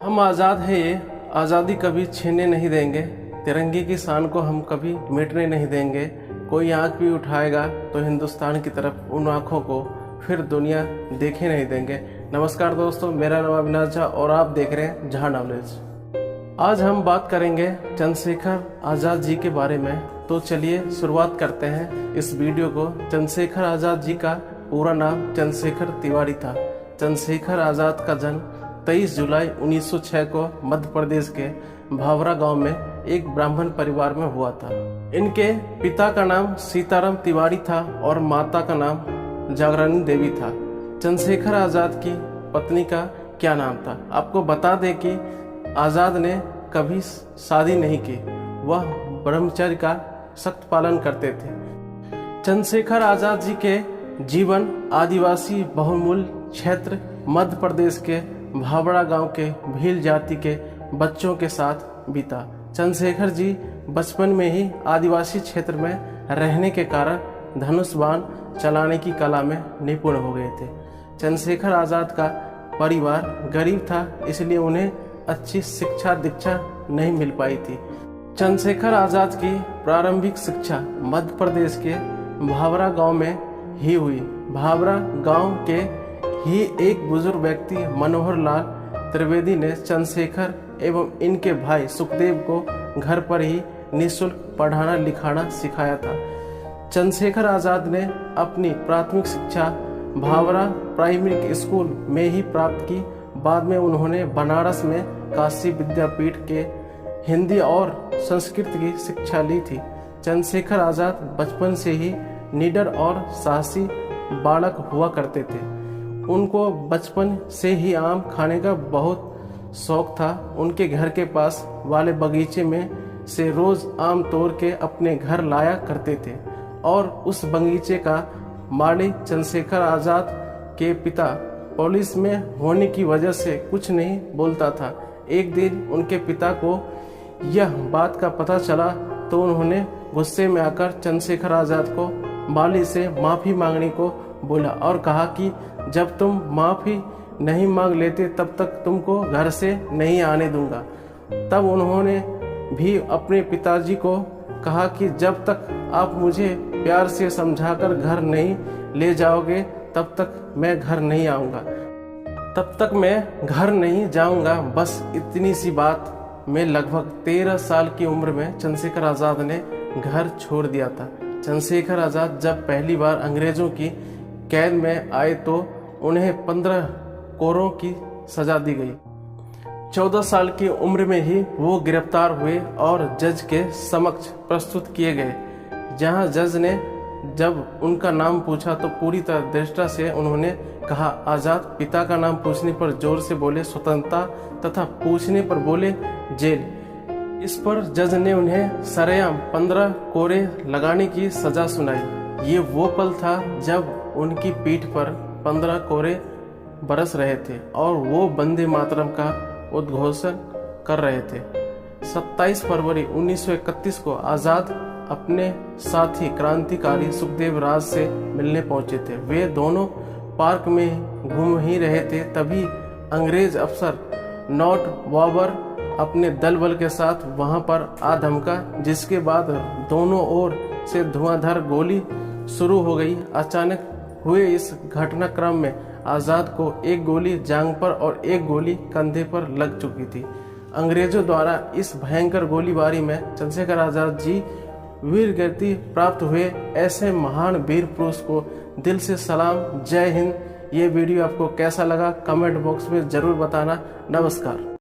हम आज़ाद हैं, ये आज़ादी कभी छीनने नहीं देंगे। तिरंगे की शान को हम कभी मिटने नहीं देंगे। कोई आंख भी उठाएगा तो हिंदुस्तान की तरफ उन आंखों को फिर दुनिया देखे नहीं देंगे। नमस्कार दोस्तों, मेरा नाम अविनाश झा और आप देख रहे हैं झा नॉलेज। आज हम बात करेंगे चंद्रशेखर आज़ाद जी के बारे में। तो चलिए शुरुआत करते हैं इस वीडियो को। चंद्रशेखर आज़ाद जी का पूरा नाम चंद्रशेखर तिवारी था। चंद्रशेखर आज़ाद का जन्म 23 जुलाई 1906 को मध्य प्रदेश के भावरा गांव में एक ब्राह्मण परिवार में हुआ था। इनके पिता का नाम सीताराम तिवारी था और माता का नाम जागरानी देवी था। चंद्रशेखर आज़ाद की पत्नी का क्या नाम था? आपको बता दें कि आज़ाद ने कभी शादी नहीं की, वह ब्रह्मचर्य का सख्त पालन करते थे। चंद्रशेखर आज़ाद जी के जीवन आदिवासी बहुमूल्य क्षेत्र मध्य प्रदेश के भावड़ा गांव के भील जाति के बच्चों के साथ बीता। चंद्रशेखर जी बचपन में ही आदिवासी क्षेत्र में रहने के कारण धनुष बाण चलाने की कला में निपुण हो गए थे। चंद्रशेखर आज़ाद का परिवार गरीब था, इसलिए उन्हें अच्छी शिक्षा दीक्षा नहीं मिल पाई थी। चंद्रशेखर आज़ाद की प्रारंभिक शिक्षा मध्य प्रदेश के भावरा गांव में ही हुई। भावरा गांव के ही एक बुजुर्ग व्यक्ति मनोहर लाल त्रिवेदी ने चंद्रशेखर एवं इनके भाई सुखदेव को घर पर ही निःशुल्क पढ़ाना लिखाना सिखाया था। चंद्रशेखर आज़ाद ने अपनी प्राथमिक शिक्षा भावरा प्राइमरी स्कूल में ही प्राप्त की। बाद में उन्होंने बनारस में काशी विद्यापीठ के हिंदी और संस्कृत की शिक्षा ली थी। चंद्रशेखर आज़ाद बचपन से ही निडर और साहसी बालक हुआ करते थे। उनको बचपन से ही आम खाने का बहुत शौक था। उनके घर के पास वाले बगीचे में से रोज आम तोड़ के अपने घर लाया करते थे और उस बगीचे का माली चंद्रशेखर आज़ाद के पिता पुलिस में होने की वजह से कुछ नहीं बोलता था। एक दिन उनके पिता को यह बात का पता चला तो उन्होंने गुस्से में आकर चंद्रशेखर आज़ाद को माली से माफ़ी मांगने को बोला और कहा कि जब तुम माफ़ी नहीं मांग लेते तब तक तुमको घर से नहीं आने दूंगा। तब उन्होंने भी अपने पिताजी को कहा कि जब तक आप मुझे प्यार से समझाकर घर नहीं ले जाओगे तब तक मैं घर नहीं आऊँगा, तब तक मैं घर नहीं जाऊँगा। बस इतनी सी बात में लगभग 13 साल की उम्र में चंद्रशेखर आज़ाद ने घर छोड़ दिया था। चंद्रशेखर आज़ाद जब पहली बार अंग्रेजों की कैद में आए तो उन्हें 15 कोरों की सजा दी गई। 14 साल की उम्र में ही वो गिरफ्तार हुए और जज के समक्ष प्रस्तुत किए गए। जहां जज ने जब उनका नाम पूछा तो पूरी तरह दृढ़ता से उन्होंने कहा आज़ाद। पिता का नाम पूछने पर जोर से बोले स्वतंत्रता तथा पूछने पर बोले जेल। इस पर जज ने उन्हें सरेआम 15 कोरे लगाने की सजा सुनाई। ये वो पल था जब उनकी पीठ पर 15 कोरे बरस रहे थे और वो वंदे मातरम का उद्घोषण कर रहे थे। 27 फरवरी 1931 को आज़ाद अपने साथी क्रांतिकारी सुखदेव राज से मिलने पहुंचे थे। वे दोनों पार्क में घूम ही रहे थे, तभी अंग्रेज अफसर नॉट बाबर अपने दल बल के साथ वहां पर आ धमका, जिसके बाद दोनों ओर से धुआंधार गोली शुरू हो गई। अचानक हुए इस घटनाक्रम में आज़ाद को एक गोली जांघ पर और एक गोली कंधे पर लग चुकी थी। अंग्रेजों द्वारा इस भयंकर गोलीबारी में चंद्रशेखर आज़ाद जी वीरगति प्राप्त हुए। ऐसे महान वीर पुरुष को दिल से सलाम। जय हिंद। ये वीडियो आपको कैसा लगा कमेंट बॉक्स में जरूर बताना। नमस्कार।